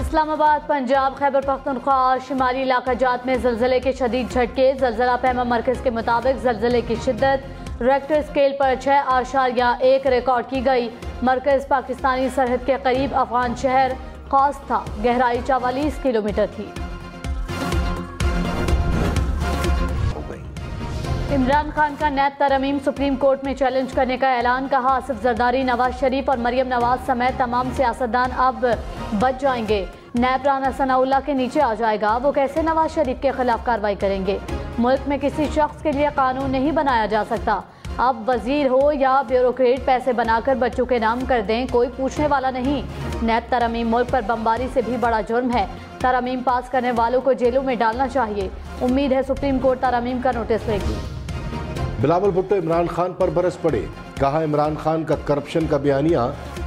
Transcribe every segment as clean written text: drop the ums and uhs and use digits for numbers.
इस्लामाबाद, पंजाब, खैबर पख्तूनख्वा और शिमाली इलाका जात में ज़लज़ले के शदीद झटके। ज़लज़ला पैमा मरकज़ के मुताबिक ज़लज़ले की शिद्दत रेक्टर स्केल पर 6.1 रिकॉर्ड की गई। मरकज़ पाकिस्तानी सरहद के करीब अफगान शहर खास था। गहराई 44 किलोमीटर थी। इमरान खान का नैब तरमीम सुप्रीम कोर्ट में चैलेंज करने का ऐलान। कहा, आसिफ जरदारी, नवाज शरीफ और मरियम नवाज समेत तमाम सियासतदान अब बच जाएंगे। नैब राना सनाउल्लाह के नीचे आ जाएगा। वो कैसे नवाज शरीफ के खिलाफ कार्रवाई करेंगे? मुल्क में किसी शख्स के लिए कानून नहीं बनाया जा सकता। अब वजीर हो या ब्यूरोक्रेट पैसे बनाकर बच्चों के नाम कर दें, कोई पूछने वाला नहीं। नैब तरमीम मुल्क पर बमबारी से भी बड़ा जुर्म है। तरमीम पास करने वालों को जेलों में डालना चाहिए। उम्मीद है सुप्रीम कोर्ट तरमीम का नोटिस लेगी। बिलावल भुट्टो इमरान खान पर बरस पड़े। कहा, इमरान खान का करप्शन का बयानिया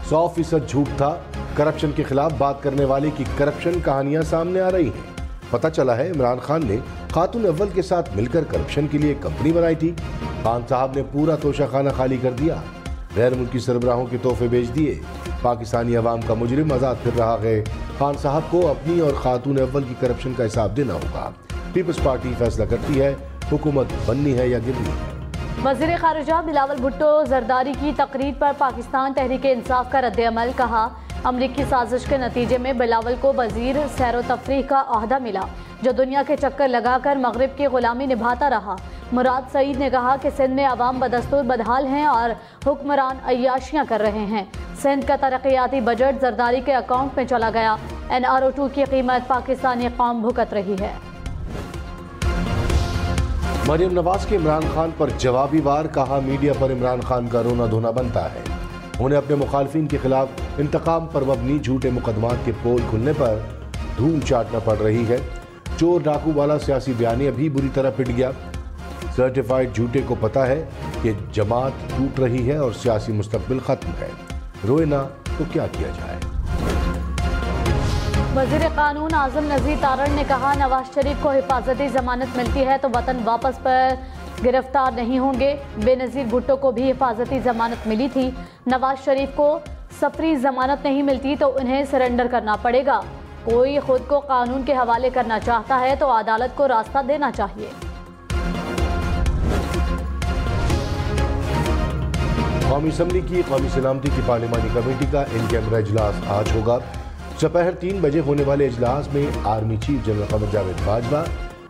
100% झूठ था। करप्शन के खिलाफ बात करने वाले की करप्शन कहानियां सामने आ रही हैं। पता चला है इमरान खान ने खातून अव्वल के साथ मिलकर करप्शन के लिए कंपनी बनाई थी। खान साहब ने पूरा तोशाखाना खाली कर दिया, गैर मुल्की सरबराहों के तोहफे बेच दिए। पाकिस्तानी अवाम का मुजरिम आजाद फिर रहा है। खान साहब को अपनी और खातून अव्वल की करप्शन का हिसाब देना होगा। पीपल्स पार्टी फैसला करती है हुकूमत बननी है या गिरनी है। वज़ीर ख़ारिजा बिलावल भुट्टो जरदारी की तकरीर पर पाकिस्तान तहरीक इंसाफ का रद्द-ए-अमल। कहा, अमरीकी साजिश के नतीजे में बिलावल को वज़ीर सैर व तफरीह का ओहदा मिला, जो दुनिया के चक्कर लगाकर मगरिब की गुलामी निभाता रहा। मुराद सईद ने कहा कि सिंध में अवाम बदस्तूर बदहाल हैं और हुक्मरान अय्याशियाँ कर रहे हैं। सिंध का तरक्याती बजट जरदारी के अकाउंट में चला गया। NRO2 की कीमत पाकिस्तानी कौम भुगत रही है। मरियम नवाज के इमरान खान पर जवाबी वार। कहा, मीडिया पर इमरान खान का रोना धोना बनता है। उन्हें अपने मुखालफिन के खिलाफ इंतकाम पर मबनी झूठे मुकदमात के पोल खुलने पर धूल चाटना पड़ रही है। चोर डाकू वाला सियासी बयानी अभी बुरी तरह पिट गया। सर्टिफाइड झूठे को पता है कि जमात टूट रही है और सियासी मुस्तकबिल खत्म है। रोए ना तो क्या किया जाए। वज़ीर कानून आज़म नज़ीर तारड़ ने कहा, नवाज शरीफ को हिफाजती जमानत मिलती है तो वतन वापस पर गिरफ्तार नहीं होंगे। बेनज़ीर भुट्टो को भी हिफाजती जमानत मिली थी। नवाज शरीफ को सफरी जमानत नहीं मिलती तो उन्हें सरेंडर करना पड़ेगा। कोई खुद को कानून के हवाले करना चाहता है तो अदालत को रास्ता देना चाहिए। कौमी असम्बली की कौमी सलामती की पार्लिमानी कमेटी का इन कैमरा इजलास आज होगा। दोपहर 3 बजे होने वाले इजलास में army chief general Qamar Javed Bajwa,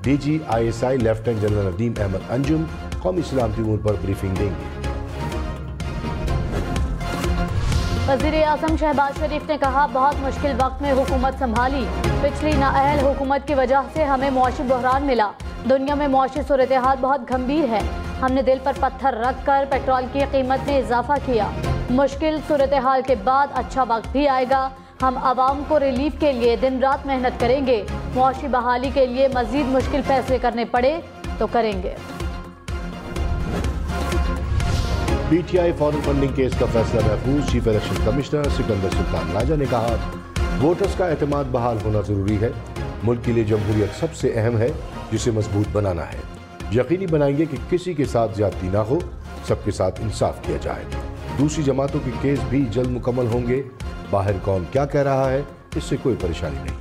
DG ISI lieutenant general Nadeem Ahmed Anjum कौमी सलामती उमूर पर ब्रीफिंग देंगे। वज़ीर आज़म शहबाज शरीफ ने कहा, बहुत मुश्किल वक्त में हुकूमत संभाली। पिछली नाअहल हुकूमत की वजह से हमें मुआशी बहरान मिला। दुनिया में मुआशी सूरत हाल बहुत गंभीर है। हमने दिल पर पत्थर रख कर पेट्रोल की कीमत में इजाफा किया। मुश्किल सूरत हाल के बाद अच्छा वक्त भी आएगा। हम आवाम को रिलीफ के लिए दिन रात मेहनत करेंगे। मुआशी बहाली के लिए मजीद मुश्किल फैसले करने पड़े तो करेंगे। PTI फॉरेन फंडिंग केस का फैसला महफूज। Chief election commissioner Sikandar Sultan Raja ने कहा, वोटर्स का एतमाद बहाल होना जरूरी है। मुल्क के लिए जमहूरियत सबसे अहम है, जिसे मजबूत बनाना है। यकीनी बनाएंगे कि किसी के साथ ज्यादती ना हो, सबके साथ इंसाफ किया जाए। दूसरी जमातों के केस भी जल्द मुकम्मल होंगे। बाहर कौन क्या कह रहा है, इससे कोई परेशानी नहीं।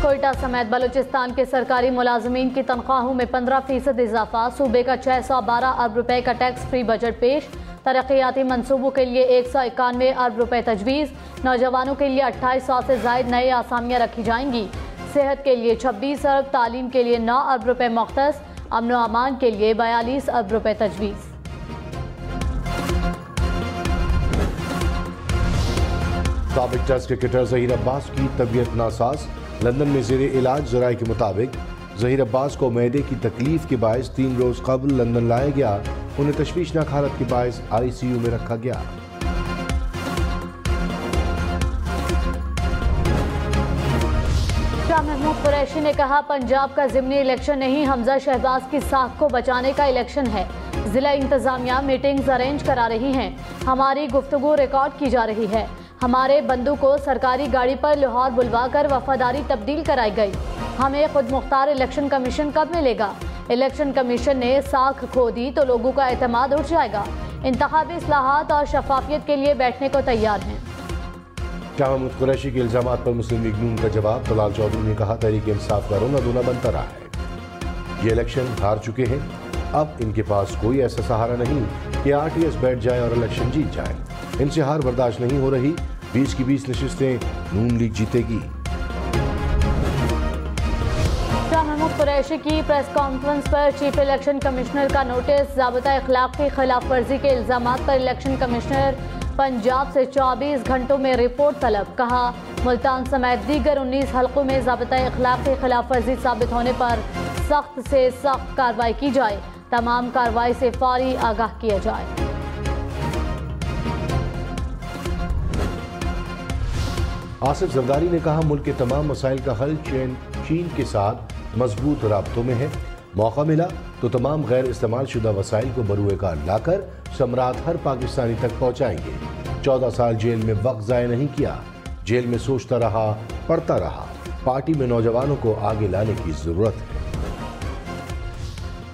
कोयटा समेत बलूचिस्तान के सरकारी मुलाजमीन की तनख्वाहों में 15% इजाफा। सूबे का 612 अरब रुपए का टैक्स फ्री बजट पेश। तरक्याती मंसूबों के लिए 191 अरब रुपए तजवीज़। नौजवानों के लिए 2800 से जायद नए आसामियाँ रखी जाएंगी। सेहत के लिए 26 अरब, तालीम के लिए 9 अरब रुपए मुख्तस, अमन व अमान के लिए 42 अरब रुपए तजवीज़। साबिक टेस्ट क्रिकेटर ज़हीर अब्बास की तबीयत नासाज। लंदन में ज़ेरे इलाज। ज़राए के मुताबिक ज़हीर अब्बास को मैदे की तकलीफ के बायस 3 रोज़ कबल लंदन लाया गया। उन्हें तशवीशनाक हालत के बायस ICU में रखा गया। शाह महमूद कुरैशी ने कहा, पंजाब का ज़िमनी इलेक्शन नहीं, हमजा शहबाज की साख को बचाने का इलेक्शन है। जिला इंतजामिया मीटिंग्स अरेंज करा रही हैं। हमारी गुफ्तगू रिकॉर्ड की जा रही है। हमारे बंदू को सरकारी गाड़ी पर लाहौर बुलवाकर वफादारी तब्दील कराई गई। हमें खुद मुख्तार इलेक्शन कमीशन कब मिलेगा? इलेक्शन कमीशन ने साख खो दी तो लोगों का एतमाद उठ जाएगा। इंतखाबी इस्लाहात और शफाफियत के लिए बैठने को तैयार हैं। शाह महमूद कुरैशी के इल्जामात पर मुस्लिम लीग नून का जवाब। तलाल चौधरी ने कहा, तहरीक इंसाफ का रोना धोना बनता रहा है। ये इलेक्शन हार चुके हैं, अब इनके पास कोई ऐसा सहारा नहीं कि RTS बैठ जाए और इलेक्शन जीत जाए। इनसे हार बर्दाश्त नहीं हो रही। 20 की 20 नशिस्तें नून लीग जीतेगी। शाह महमूद कुरैशी की प्रेस कॉन्फ्रेंस पर चीफ इलेक्शन कमिश्नर का नोटिस। ज़ाबिता अखलाक की खिलाफ वर्जी के इल्जामात पर इलेक्शन कमिश्नर पंजाब से 24 घंटों में रिपोर्ट तलब। कहा, मुल्तान समेत दीगर 19 हल्कों में ज़ाबिता अखलाक की खिलाफ वर्जी साबित होने पर सख्त से सख्त कार्रवाई की जाए। तमाम कार्रवाई से फौरी आगाह किया जाए। आसिफ जरदारी ने कहा, मुल्क के तमाम मसाइल का हल चीन के साथ मजबूत राब्तों में है। मौका मिला तो तमाम गैर इस्तेमाल शुदा वसाइल को बरूए कार लाकर सम्राट हर पाकिस्तानी तक पहुंचाएंगे। 14 साल जेल में वक्त ज़ाया नहीं किया। जेल में सोचता रहा, पढ़ता रहा। पार्टी में नौजवानों को आगे लाने की जरूरत है।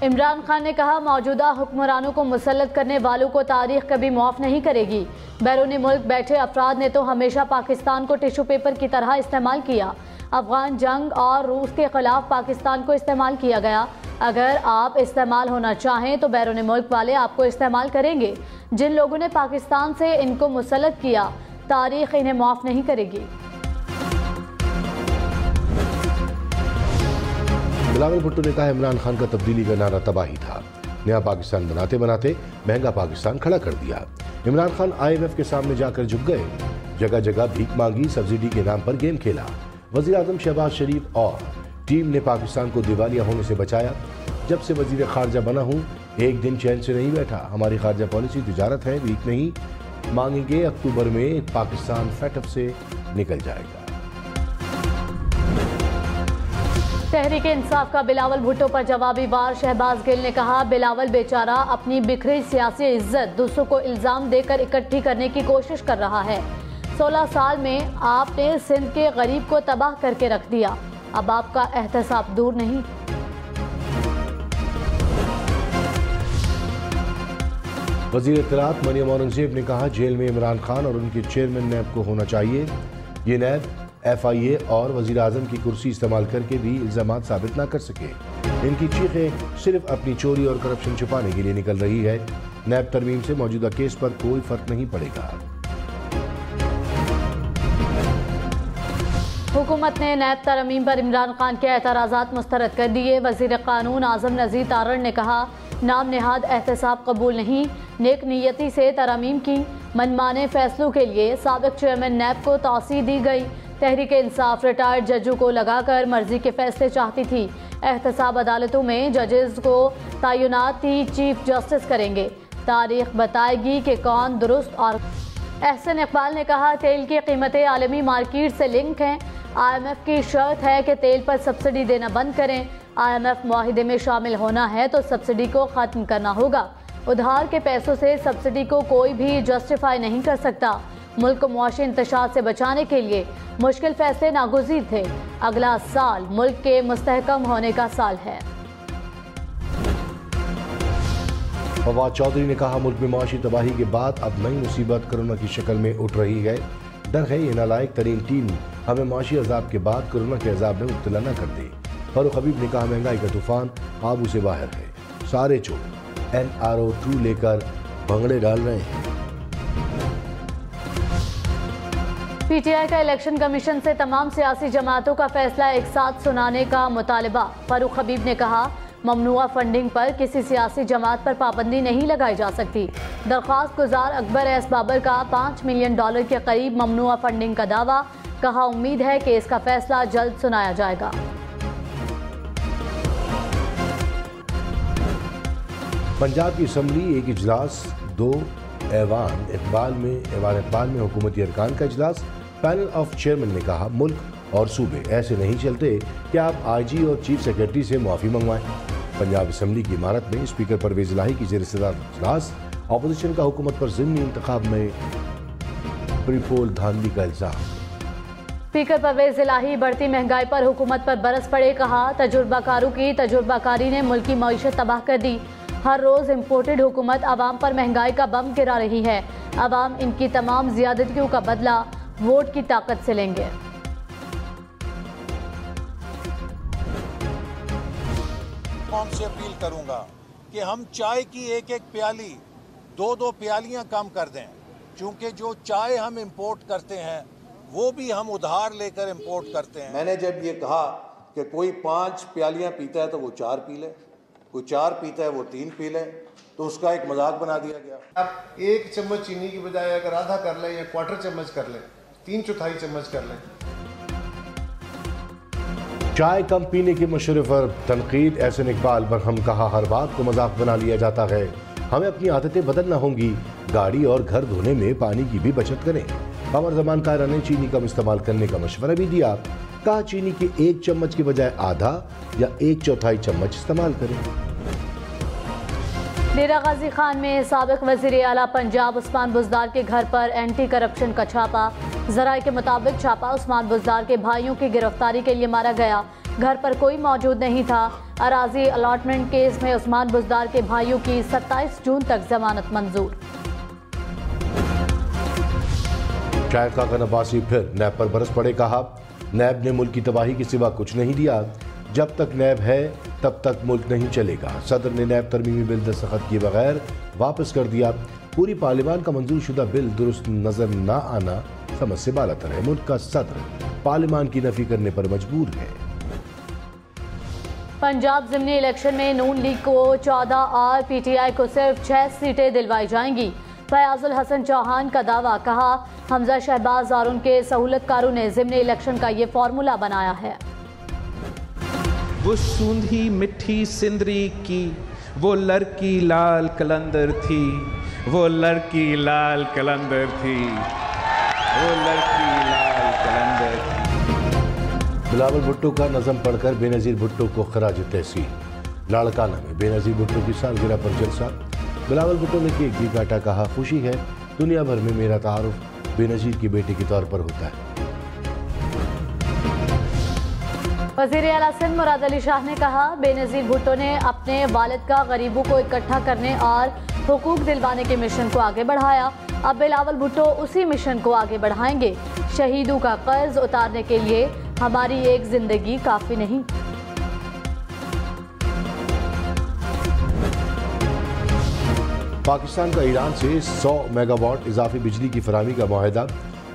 इमरान खान ने कहा, मौजूदा हुक्मरानों को मुसल्लत करने वालों को तारीख कभी माफ नहीं करेगी। बैरूनी मुल्क बैठे अफराद ने तो हमेशा पाकिस्तान को टिश्यू पेपर की तरह इस्तेमाल किया। अफगान जंग और रूस के खिलाफ पाकिस्तान को इस्तेमाल किया गया। अगर आप इस्तेमाल होना चाहें तो बैरूनी मुल्क वाले आपको इस्तेमाल करेंगे। जिन लोगों ने पाकिस्तान से इनको मुसल्लत किया, तारीख इन्हें माफ नहीं करेगी। बिलावल भुट्टो ने कहा, इमरान खान का तब्दीली का नारा तबाही था। नया पाकिस्तान बनाते बनाते महंगा पाकिस्तान खड़ा कर दिया। इमरान खान IMF के सामने जाकर झुक गए। जगह जगह भीख मांगी, सब्सिडी के नाम पर गेम खेला। वज़ीर आज़म शहबाज शरीफ और टीम ने पाकिस्तान को दिवालिया होने से बचाया। जब से वज़ीर खारजा बना हूँ, एक दिन चैन से नहीं बैठा। हमारी खारजा पॉलिसी तिजारत है, भीख नहीं मांगेंगे। अक्टूबर में पाकिस्तान फैटअप से निकल जाएगा। तहरीक इंसाफ का बिलावल भुट्टो पर जवाबी वार। शहबाज गिल ने कहा, बिलावल बेचारा अपनी बिखरी सियासी इज्जत दूसरों को इल्जाम देकर इकट्ठी करने की कोशिश कर रहा है। 16 साल में आपने सिंध के गरीब को तबाह करके रख दिया। अब आपका एहतसाब दूर नहीं। वज़ीर इत्तलात मरियम औरंगजेब ने कहा, जेल में इमरान खान और उनके चेयरमैन नैब को होना चाहिए। ये नैब FIA और वज़ीर आज़म की कुर्सी इस्तेमाल करके भी इल्ज़ामात साबित ना कर सके। इनकी चीखें सिर्फ अपनी चोरी और करप्शन छुपाने के लिए निकल रही है। नैब तरमीम से मौजूदा केस पर कोई फर्क नहीं पड़ेगा। हुकूमत ने नैब तरमीम पर इमरान खान के एतराज़ात मुस्तरद कर दिए। वज़ीर क़ानून आज़म नज़ीर तारण ने कहा, नाम नेहाद एहतसाब कबूल नहीं। नेक नीयती से तरमीम की मनमाने फैसलों के लिए साबिक़ चेयरमैन नैब को तौसीह दी गई। तहरीक इंसाफ रिटायर्ड जजों को लगाकर मर्जी के फैसले चाहती थी। एहतसाब अदालतों में जजेस को तैनाती चीफ जस्टिस करेंगे। तारीख बताएगी कि कौन दुरुस्त और। एहसन इकबाल ने कहा, तेल की कीमतें आलमी मार्केट से लिंक हैं। IMF की शर्त है कि तेल पर सब्सिडी देना बंद करें। IMF मुआहिदे में शामिल होना है तो सब्सिडी को ख़त्म करना होगा। उधार के पैसों से सब्सिडी को कोई भी जस्टिफाई नहीं कर सकता। मुल्क को मुआशी इंतशार से बचाने के लिए मुश्किल फैसले नागुज़ीर थे। अगला साल मुल्क के मुस्तहकम होने का साल है। फवाद चौधरी ने कहा, मुल्क में मुआशी तबाही के बाद अब नई मुसीबत कोरोना की शक्ल में उठ रही है। डर है ये नालायक तरीन टीम हमें मुआशी अजाब के बाद कोरोना के अजाब में मुब्तला न कर दे। फारूक हबीब ने कहा, महंगाई का तूफान काबू से बाहर है। सारे चोर NRO2 लेकर भंगड़े डाल रहे हैं। PTI का इलेक्शन कमीशन से तमाम सियासी जमातों का फैसला एक साथ सुनाने का मुतालबा। फारूक हबीब ने कहा, ममनुआ फंडिंग पर किसी सियासी जमात पर पाबंदी नहीं लगाई जा सकती। दरख्वास्त गुजार अकबर एस बाबर का $5 मिलियन के करीब ममनुआ फंडिंग का दावा। कहा, उम्मीद है कि इसका फैसला जल्द सुनाया जाएगा। पंजाब की असम्बली एक इजलास 2 ऐवान इकबाल में हुकूमती अरकान का इजलास। पैनल ऑफ चेयरमैन ने कहा, मुल्क और सूबे ऐसे नहीं चलते कि आप IG और चीफ सेक्रेटरी से माफ़ी मंगवाएं। पंजाब असम्बली की इमारत में स्पीकर परवेज इलाही की ज़ेर सदारत इजलास। अपोजिशन का हुकूमत पर ज़िमनी इंतखाब में प्रीपोल धांधली का इल्ज़ाम। स्पीकर परवेज इलाही बढ़ती महंगाई पर हुकूमत पर बरस पड़े। कहा, तजुर्बाकारों की तजुर्बाकारी ने मुल्क की मईशत तबाह कर दी। हर रोज़ इम्पोर्टेड हुकूमत आवाम पर महंगाई का बम गिरा रही है। आवाम इनकी तमाम ज़्यादतियों का बदला वोट की ताकत से लेंगे। से अपील करूंगा कि हम चाय की एक एक प्याली 2-2 प्यालियां कम कर दें, क्योंकि जो चाय हम इंपोर्ट करते हैं वो भी हम उधार लेकर इंपोर्ट करते हैं। मैंने जब ये कहा कि कोई 5 प्यालियां पीता है तो वो 4 पी ले, कोई 4 पीता है वो 3 पी ले, तो उसका एक मजाक बना दिया गया। आप 1 चम्मच चीनी की बजाय अगर आधा कर लें या 1/4 चम्मच कर लें, 3/4 चम्मच कर लें। चाय कम पीने की मशवरे पर तनकीद। एहसन इकबाल पर हम कहा हर बात को मजाक बना लिया जाता है, हमें अपनी आदतें बदलना होंगी। गाड़ी और घर धोने में पानी की भी बचत करें। कमर जमान कायरा ने चीनी कम इस्तेमाल करने का मशवरा भी दिया। कहा चीनी के 1 चम्मच की बजाय आधा या 1/4 चम्मच इस्तेमाल करें। डेरा गाजी खान में साबिक वज़ीर आला पंजाब उस्मान बुज़दार के घर पर एंटी करप्शन का छापा। ज़राए के मुताबिक छापा उस्मान बुज़दार के भाइयों की गिरफ्तारी के लिए मारा गया। घर पर कोई मौजूद नहीं था। अराजी अलॉटमेंट केस में उस्मान बुज़दार के भाइयों की 27 जून तक जमानत मंजूर। शायर काका नबासी फिर नैब पर बरस पड़े। कहा नैब ने मुल्क की तबाही के सिवा कुछ नहीं दिया। जब तक नैब है तब तक मुल्क नहीं चलेगा। सदर ने नैब तरमीमी बिल दस्तखत किए बगैर वापस कर दिया। पूरी पार्लियामान का मंजूर शुदा बिल दुरुस्त नजर न आना समझ से बालातर है। मुल्क का सदर पार्लियामान की नफी करने पर मजबूर है। पंजाब ज़िमनी इलेक्शन में नून लीग को 14 और PTI को सिर्फ 6 सीटें दिलवाई जाएंगी। फयाजुल हसन चौहान का दावा। कहा हमजा शहबाज और उनके सहूलतकारों ने ज़िमनी इलेक्शन का ये फार्मूला बनाया है। वो सूंधी मिठी सिंदरी की वो लड़की लाल कलंदर थी, वो लड़की लाल कलंदर थी, वो लड़की लाल कलंदर थी। बिलावल भुट्टो का नज़म पढ़कर बेनज़ीर भुट्टो को खराज तहसीन। लाड़काना में बेनज़ीर भुट्टो की सालगिरह पर जलसा। बिलावल भुट्टो ने केक भी काटा। कहा खुशी है दुनिया भर में मेरा तारुफ बेनज़ीर की बेटी के तौर पर होता है। वज़ीर आला सिंध मुराद अली शाह ने कहा बेनज़ीर भुट्टो ने अपने वालिद का गरीबों को इकट्ठा करने और हुकूक दिलवाने के मिशन को आगे बढ़ाया। अब बिलावल भुट्टो उसी मिशन को आगे बढ़ाएंगे। शहीदों का कर्ज उतारने के लिए हमारी एक जिंदगी काफी नहीं। पाकिस्तान का ईरान से 100 मेगावाट इजाफी बिजली की फराहमी का मुआहदा।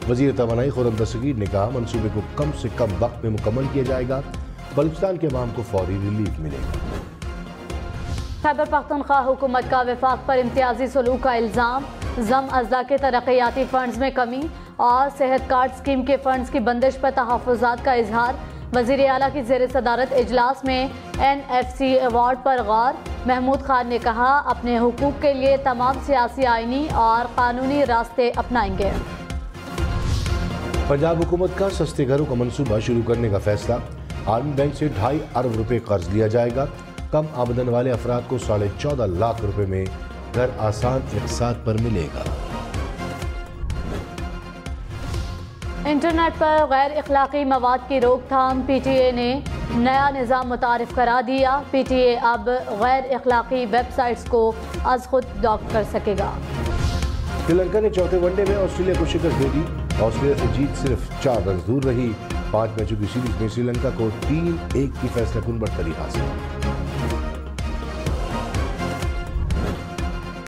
वज़ीर तवानाई खुर्रम दस्तगीर ने कहा मंसूबे को कम से कम वक्त में मुकम्मल किया जाएगा। बलूचिस्तान के अवाम को फौरी रिलीफ मिलेगा। खैबर पख्तूनख्वा हुकूमत का वफाक पर इम्तियाजी सलूक का इल्ज़ाम। ज़म अज़दा के तरक्याती फंड्स में कमी और सेहत कार्ड स्कीम के फंड्स की बंदिश पर तहफ़्फ़ुज़ात का इजहार। वज़ीर आला की ज़ेर सदारत इजलास में NFC अवार्ड पर गौर। महमूद खान ने कहा अपने हुकूक के लिए तमाम सियासी, आइनी और कानूनी रास्ते अपनाएंगे। पंजाब हुकूमत का सस्ते घरों का मंसूबा शुरू करने का फैसला। आर्मी बैंक से 2.5 अरब रुपए कर्ज लिया जाएगा। कम आमदन वाले अफराद को 14.5 लाख रुपए में घर आसान इक़्तिसाद पर मिलेगा। इंटरनेट पर गैर इखलाकी मवाद की रोकथाम। PTA ने नया निज़ाम मुतारिफ करा दिया। PTA अब गैर इखलाकी वेबसाइट्स को अज खुद ब्लॉक कर सकेगा। श्रीलंका ने चौथे वनडे में ऑस्ट्रेलिया को शिकस्त दे दी। ऑस्ट्रेलिया से जीत सिर्फ 4 रन दूर रही। 5 मैचों की सीरीज में श्रीलंका को 3-1 की फैसलाकुन बढ़तरी हासिल।